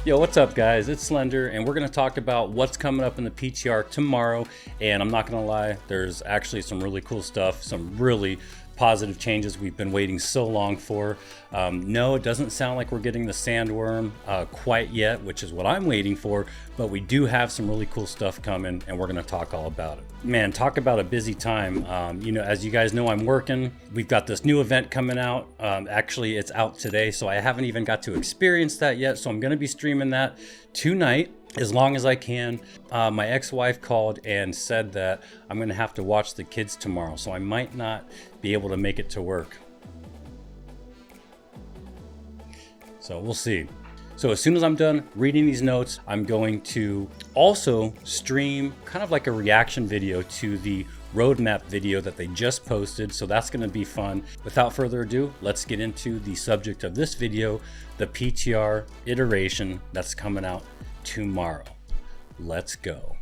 Yo, what's up, guys? It's Slender, and we're going to talk about what's coming up in the PTR tomorrow. And I'm not going to lie, there's actually some really cool stuff, some really positive changes we've been waiting so long for. No, it doesn't sound like we're getting the sandworm quite yet, which is what I'm waiting for, but we do have some really cool stuff coming, and we're going to talk all about it. Man, talk about a busy time. As you guys know, I'm working. We've got this new event coming out. Actually, it's out today, so I haven't even got to experience that yet, so I'm going to be streaming that tonight as long as I can. My ex-wife called and said that I'm going to have to watch the kids tomorrow, so I might not be able to make it to work. So we'll see. So as soon as I'm done reading these notes, I'm going to also stream kind of like a reaction video to the roadmap video that they just posted. So that's going to be fun. Without further ado, let's get into the subject of this video, the PTR iteration that's coming out tomorrow. Let's go.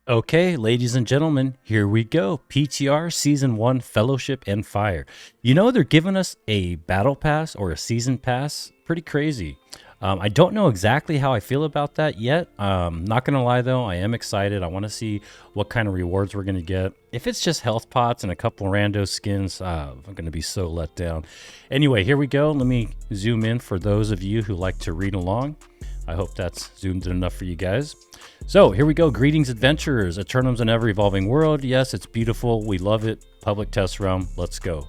Okay, ladies and gentlemen, here we go. PTR Season 1 Fellowship and Fire. You know, they're giving us a battle pass or a season pass. Pretty crazy. I don't know exactly how I feel about that yet. Not going to lie, though, I am excited. I want to see what kind of rewards we're going to get. If it's just health pots and a couple of rando skins, I'm going to be so let down. Anyway, here we go. Let me zoom in for those of you who like to read along. I hope that's zoomed in enough for you guys. So here we go. Greetings, adventurers. Eternum's an ever-evolving world. Yes, it's beautiful. We love it. Public test realm. Let's go.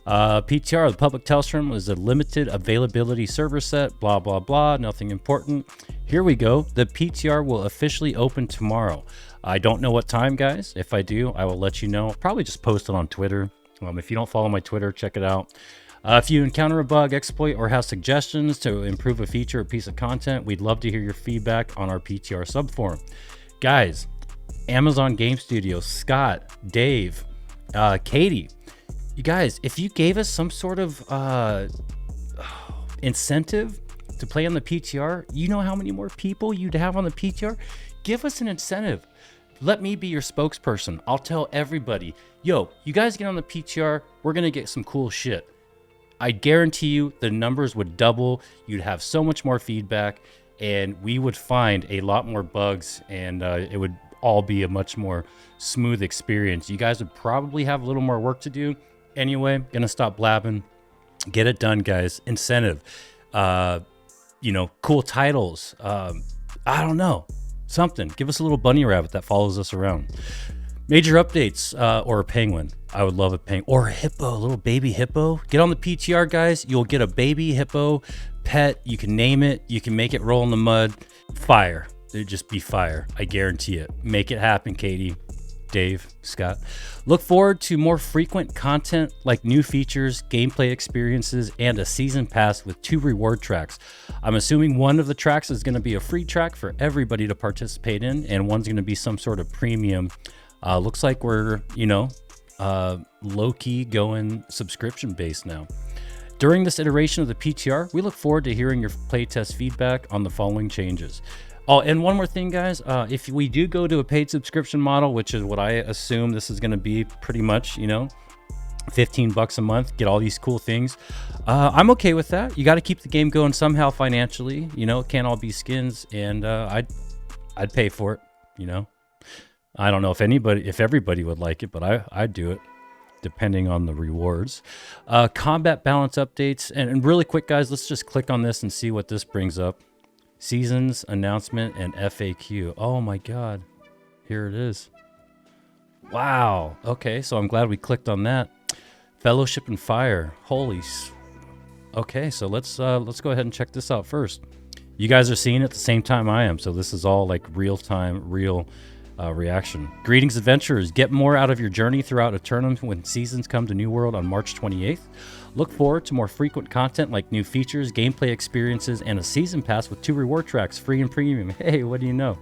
PTR, the public test realm is a limited availability server set. Blah, blah, blah. Nothing important. Here we go. The PTR will officially open tomorrow. I don't know what time, guys. If I do, I will let you know. I'll probably just post it on Twitter. If you don't follow my Twitter, check it out. If you encounter a bug, exploit, or have suggestions to improve a feature or piece of content, we'd love to hear your feedback on our PTR subforum. Guys, Amazon Game Studios, Scott, Dave, Katie, you guys, if you gave us some sort of incentive to play on the PTR, you know how many more people you'd have on the PTR? Give us an incentive. Let me be your spokesperson. I'll tell everybody, yo, you guys get on the PTR, we're going to get some cool shit. I guarantee you the numbers would double. You'd have so much more feedback, and we would find a lot more bugs, and it would all be a much more smooth experience. You guys would probably have a little more work to do. Anyway, gonna stop blabbing. Get it done, guys. Incentive. Cool titles. I don't know. Something. Give us a little bunny rabbit that follows us around. Major updates, or a penguin. I would love a penguin. Or a hippo, a little baby hippo. Get on the PTR, guys. You'll get a baby hippo pet. You can name it. You can make it roll in the mud. Fire. It'd just be fire. I guarantee it. Make it happen, Katie, Dave, Scott. Look forward to more frequent content like new features, gameplay experiences, and a season pass with 2 reward tracks. I'm assuming one of the tracks is going to be a free track for everybody to participate in, and one's going to be some sort of premium. Looks like we're, low-key going subscription-based now. During this iteration of the PTR, we look forward to hearing your playtest feedback on the following changes. Oh, and one more thing, guys. If we do go to a paid subscription model, which is what I assume this is going to be pretty much, $15 a month, get all these cool things. I'm okay with that. You got to keep the game going somehow financially. It can't all be skins, and I'd pay for it, I don't know if everybody would like it, but I'd do it depending on the rewards. Combat balance updates. And really quick, guys, let's just click on this and see what this brings up. Seasons, announcement, and FAQ. Oh my God. Here it is. Wow. Okay, so I'm glad we clicked on that. Fellowship and Fire. Okay, so let's go ahead and check this out first. You guys are seeing it at the same time I am, so this is all like real reaction. Greetings, adventurers. Get more out of your journey throughout Eternum when seasons come to New World on March 28th. Look forward to more frequent content like new features, gameplay experiences, and a season pass with 2 reward tracks, free and premium. Hey, what do you know?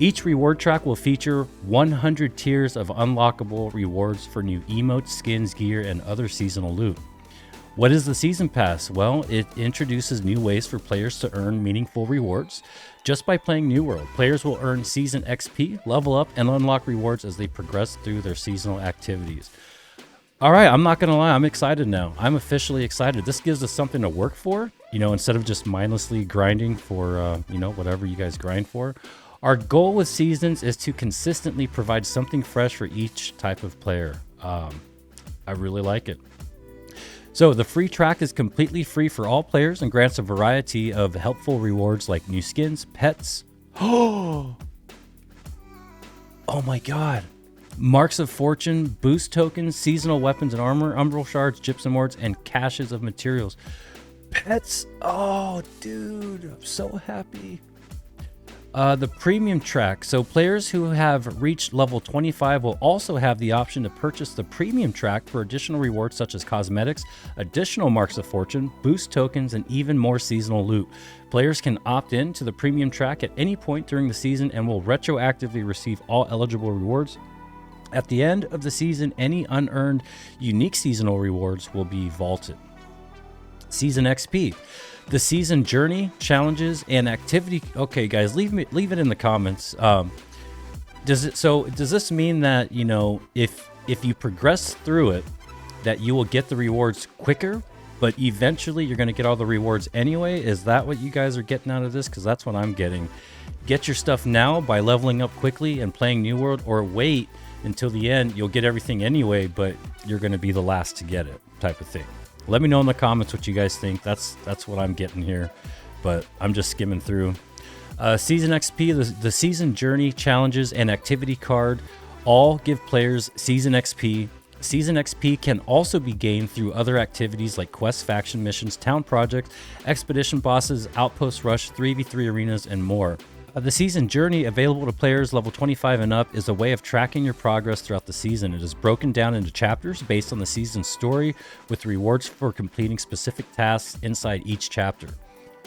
Each reward track will feature 100 tiers of unlockable rewards for new emotes, skins, gear, and other seasonal loot. What is the Season Pass? Well, it introduces new ways for players to earn meaningful rewards. Just by playing New World, players will earn Season XP, level up, and unlock rewards as they progress through their seasonal activities. All right, I'm not gonna lie, I'm excited now. I'm officially excited. This gives us something to work for, you know, instead of just mindlessly grinding for, you know, whatever you guys grind for. Our goal with seasons is to consistently provide something fresh for each type of player. I really like it. So the free track is completely free for all players and grants a variety of helpful rewards like new skins, pets. Oh my God. Marks of Fortune, boost tokens, seasonal weapons and armor, umbral shards, gypsum wards, and caches of materials. Pets. Oh, dude, I'm so happy. The premium track. So players who have reached level 25 will also have the option to purchase the premium track for additional rewards such as cosmetics, additional marks of fortune, boost tokens, and even more seasonal loot. Players can opt in to the premium track at any point during the season and will retroactively receive all eligible rewards. At the end of the season, any unearned unique seasonal rewards will be vaulted. Season XP. The season journey, challenges, and activity. Okay, guys, leave it in the comments. Does this mean that, you know, if you progress through it, that you will get the rewards quicker, but eventually you're going to get all the rewards anyway? Is that what you guys are getting out of this? Because that's what I'm getting. Get your stuff now by leveling up quickly and playing New World, or wait until the end. You'll get everything anyway, but you're going to be the last to get it, type of thing. Let me know in the comments what you guys think. That's what I'm getting here, but I'm just skimming through. Season XP, the season journey, challenges, and activity card all give players season XP. Season XP can also be gained through other activities like quests, faction missions, town projects, expedition bosses, outpost rush, 3v3 arenas, and more. The season journey, available to players level 25 and up, is a way of tracking your progress throughout the season. It is broken down into chapters based on the season's story, with rewards for completing specific tasks inside each chapter.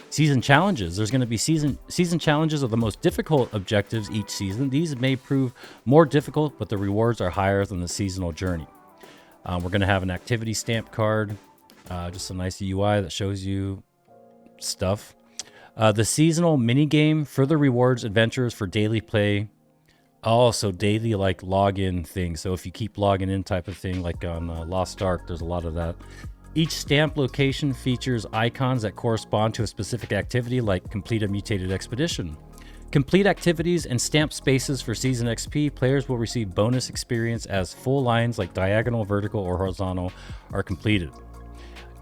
Season challenges. There's going to be season challenges of the most difficult objectives each season. These may prove more difficult, but the rewards are higher than the seasonal journey. We're going to have an activity stamp card, just a nice UI that shows you stuff. The seasonal minigame, further rewards adventures for daily play. Also daily like login thing. So if you keep logging in type of thing, like on Lost Ark, there's a lot of that. Each stamp location features icons that correspond to a specific activity, like complete a mutated expedition. Complete activities and stamp spaces for season XP. Players will receive bonus experience as full lines like diagonal, vertical, or horizontal are completed.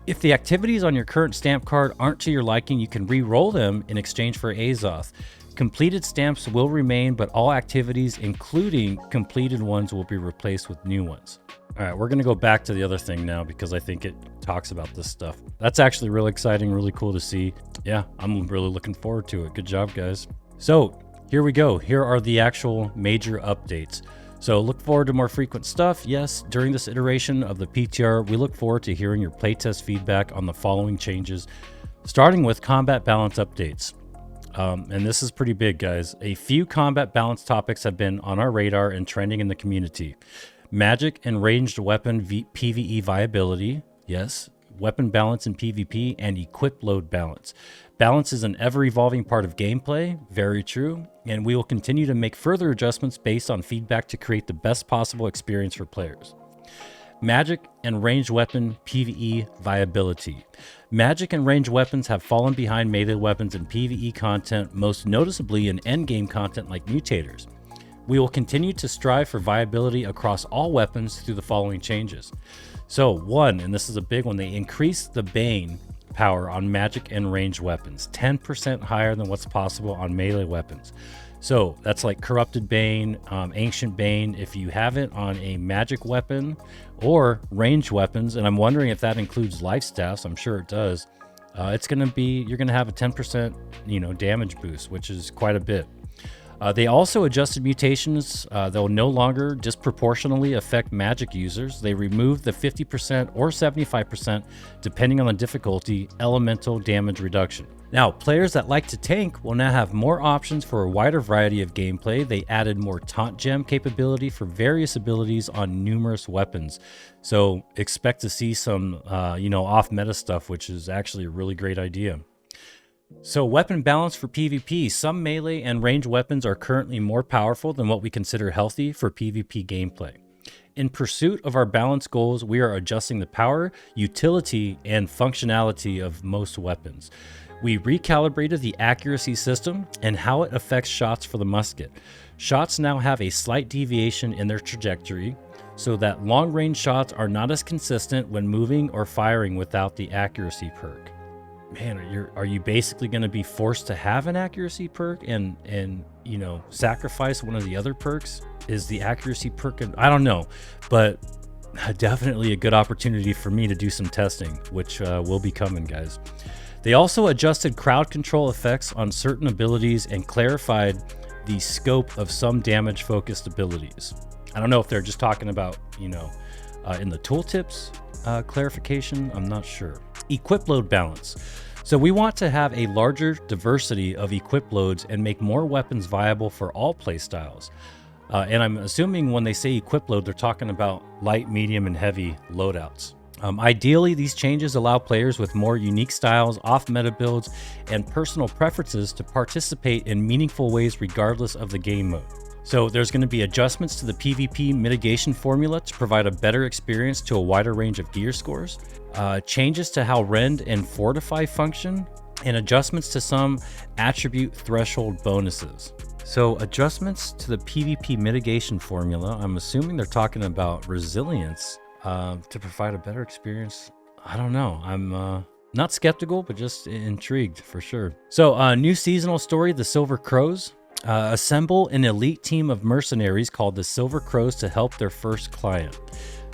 If the activities on your current stamp card aren't to your liking, you can re-roll them in exchange for Azoth. Completed stamps will remain, but all activities, including completed ones, will be replaced with new ones. All right, we're going to go back to the other thing now because I think it talks about this stuff. That's actually really exciting, really cool to see. Yeah, I'm really looking forward to it. Good job, guys. So here we go. Here are the actual major updates. So look forward to more frequent stuff. Yes, during this iteration of the PTR, we look forward to hearing your playtest feedback on the following changes, starting with combat balance updates. And this is pretty big, guys. A few combat balance topics have been on our radar and trending in the community. Magic and ranged weapon PvE viability. Yes. Weapon balance in PvP, and equip load balance. Balance is an ever-evolving part of gameplay, very true, and we will continue to make further adjustments based on feedback to create the best possible experience for players. Magic and ranged weapon PvE viability. Magic and ranged weapons have fallen behind melee weapons in PvE content, most noticeably in endgame content like mutators. We will continue to strive for viability across all weapons through the following changes. So, one, and this is a big one, they increased the Bane power on magic and ranged weapons, 10% higher than what's possible on melee weapons. So that's like Corrupted Bane, Ancient Bane. If you have it on a magic weapon or ranged weapons, and I'm wondering if that includes life staffs, I'm sure it does, it's going to be, you're going to have a 10%, damage boost, which is quite a bit. They also adjusted mutations. They'll no longer disproportionately affect magic users. They removed the 50% or 75%, depending on the difficulty, elemental damage reduction. Now, players that like to tank will now have more options for a wider variety of gameplay. They added more taunt gem capability for various abilities on numerous weapons. So expect to see some, off-meta stuff, which is actually a really great idea. So weapon balance for PvP. Some melee and ranged weapons are currently more powerful than what we consider healthy for PvP gameplay. In pursuit of our balance goals, we are adjusting the power, utility, and functionality of most weapons. We recalibrated the accuracy system and how it affects shots for the musket. Shots now have a slight deviation in their trajectory, so that long-range shots are not as consistent when moving or firing without the accuracy perk. Man, are you basically going to be forced to have an accuracy perk and sacrifice one of the other perks? Is the accuracy perk? I don't know, but definitely a good opportunity for me to do some testing, which will be coming, guys. They also adjusted crowd control effects on certain abilities and clarified the scope of some damage-focused abilities. I don't know if they're just talking about, in the tooltips clarification. I'm not sure. Equip load balance. So we want to have a larger diversity of equip loads and make more weapons viable for all playstyles. And I'm assuming when they say equip load, they're talking about light, medium, and heavy loadouts. Ideally, these changes allow players with more unique styles, off-meta builds, and personal preferences to participate in meaningful ways regardless of the game mode. So there's going to be adjustments to the PvP mitigation formula to provide a better experience to a wider range of gear scores, changes to how Rend and Fortify function, and adjustments to some attribute threshold bonuses. So adjustments to the PvP mitigation formula, I'm assuming they're talking about resilience to provide a better experience. I don't know. I'm not skeptical, but just intrigued for sure. So new seasonal story, The Silver Crows. Assemble an elite team of mercenaries called the Silver Crows to help their first client,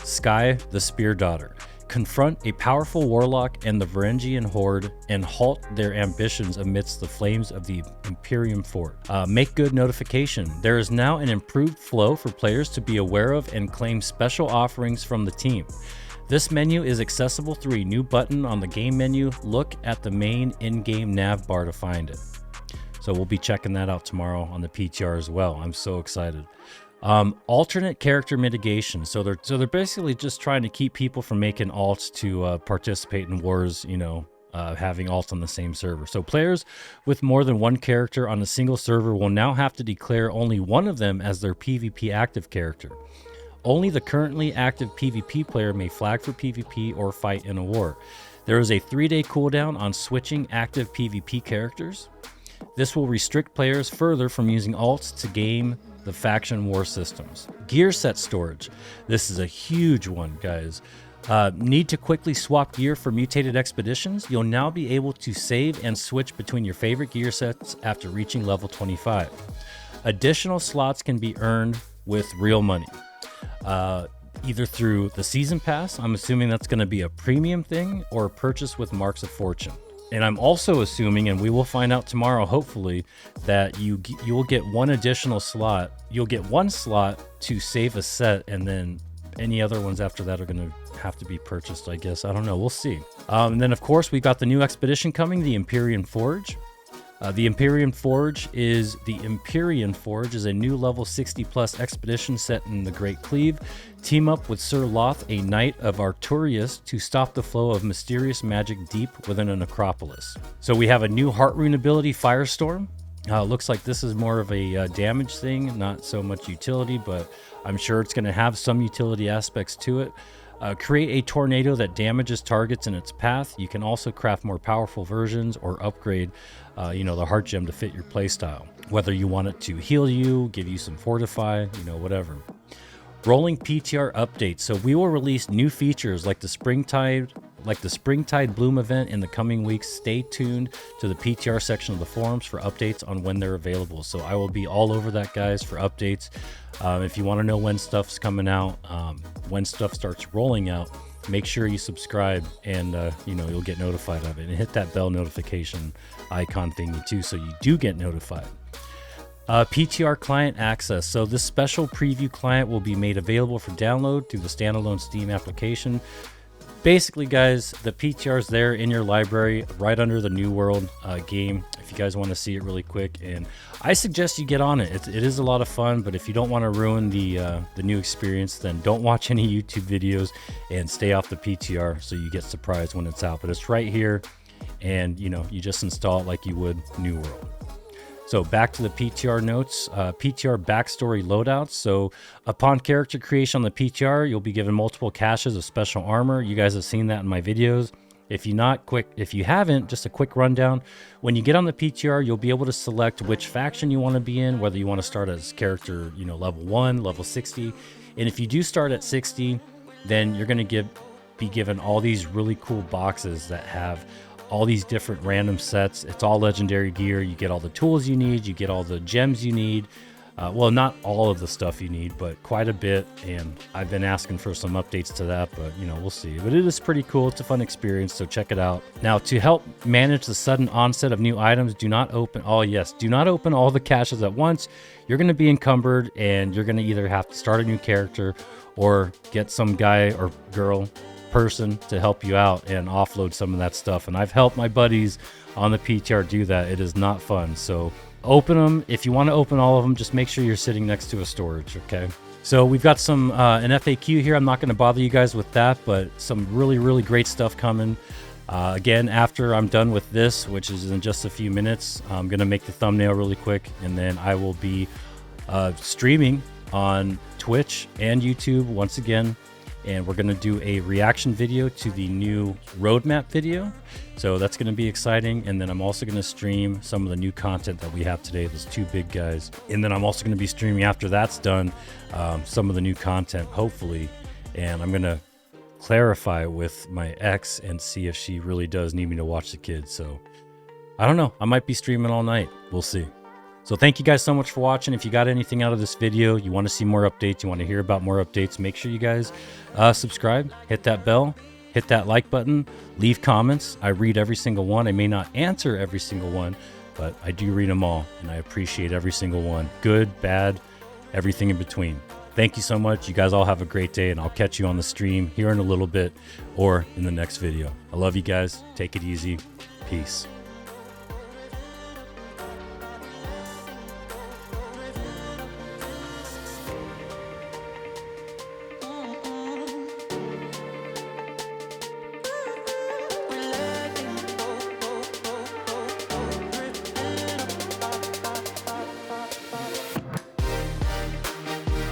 Sky the Spear Daughter, confront a powerful warlock and the Varangian horde and halt their ambitions amidst the flames of the Imperium Fort. Make good notification. There is now an improved flow for players to be aware of and claim special offerings from the team. This menu is accessible through a new button on the game menu. Look at the main in-game nav bar to find it. So we'll be checking that out tomorrow on the PTR as well. I'm so excited. Alternate character mitigation. So they're basically just trying to keep people from making alts to participate in wars, having alts on the same server. So players with more than one character on a single server will now have to declare only one of them as their PvP active character. Only the currently active PvP player may flag for PvP or fight in a war. There is a 3-day cooldown on switching active PvP characters. This will restrict players further from using alts to game the faction war systems. Gear set storage. This is a huge one, guys. Need to quickly swap gear for mutated expeditions? You'll now be able to save and switch between your favorite gear sets after reaching level 25. Additional slots can be earned with real money. Either through the season pass, I'm assuming that's going to be a premium thing, or a purchase with marks of fortune. And I'm also assuming, and we will find out tomorrow, hopefully, that you will get one additional slot. You'll get one slot to save a set, and then any other ones after that are going to have to be purchased, I guess. I don't know. We'll see. And then, of course, we got the new expedition coming, the Empyrean Forge. The Empyrean Forge is a new level 60+ expedition set in the Great Cleave. Team up with Sir Loth, a knight of Arturius, to stop the flow of mysterious magic deep within a necropolis. So we have a new heart rune ability, Firestorm. Looks like this is more of a damage thing, not so much utility, but I'm sure it's going to have some utility aspects to it. Create a tornado that damages targets in its path. You can also craft more powerful versions or upgrade the heart gem to fit your playstyle. Whether you want it to heal you, give you some fortify, whatever. Rolling PTR updates. So we will release new features like the Springtide Bloom event in the coming weeks. Stay tuned to the PTR section of the forums for updates on when they're available. So I will be all over that, guys, for updates. If you want to know when stuff's coming out, when stuff starts rolling out, make sure you subscribe and you'll get notified of it, and hit that bell notification icon thingy too, so you do get notified. PTR client access. So this special preview client will be made available for download through the standalone Steam application. Basically, guys, the PTR is there in your library right under the New World game if you guys want to see it really quick, and I suggest you get on it. It is a lot of fun, but if you don't want to ruin the new experience, then don't watch any YouTube videos and stay off the PTR so you get surprised when it's out. But it's right here, and you just install it like you would New World. So back to the PTR notes, PTR backstory loadouts. So upon character creation on the PTR, you'll be given multiple caches of special armor. You guys have seen that in my videos. If you haven't, just a quick rundown. When you get on the PTR, you'll be able to select which faction you want to be in, whether you want to start as character, level 1, level 60. And if you do start at 60, then you're going to be given all these really cool boxes that have all these different random sets. It's all legendary gear. You get all the tools you need. You get all the gems you need. Well, not all of the stuff you need, but quite a bit. And I've been asking for some updates to that, but we'll see. But it is pretty cool. It's a fun experience, so check it out. Now, to help manage the sudden onset of new items, do not open all the caches at once. You're going to be encumbered, and you're going to either have to start a new character or get some guy or girl person to help you out and offload some of that stuff. And I've helped my buddies on the PTR do that. It is not fun. So open them. If you want to open all of them, just make sure you're sitting next to a storage. Okay. So we've got some an FAQ here. I'm not going to bother you guys with that, but some really, really great stuff coming. Again, after I'm done with this, which is in just a few minutes, I'm going to make the thumbnail really quick, and then I will be streaming on Twitch and YouTube once again. And we're going to do a reaction video to the new roadmap video. So that's going to be exciting. And then I'm also going to stream some of the new content that we have today, those two big guys. And then I'm also going to be streaming, after that's done, some of the new content, hopefully. And I'm going to clarify with my ex and see if she really does need me to watch the kids. So I don't know. I might be streaming all night. We'll see. So thank you guys so much for watching. If you got anything out of this video, you want to see more updates, you want to hear about more updates, make sure you guys subscribe, hit that bell, hit that like button, leave comments. I read every single one. I may not answer every single one, but I do read them all, and I appreciate every single one. Good, bad, everything in between. Thank you so much. You guys all have a great day, and I'll catch you on the stream here in a little bit or in the next video. I love you guys. Take it easy. Peace.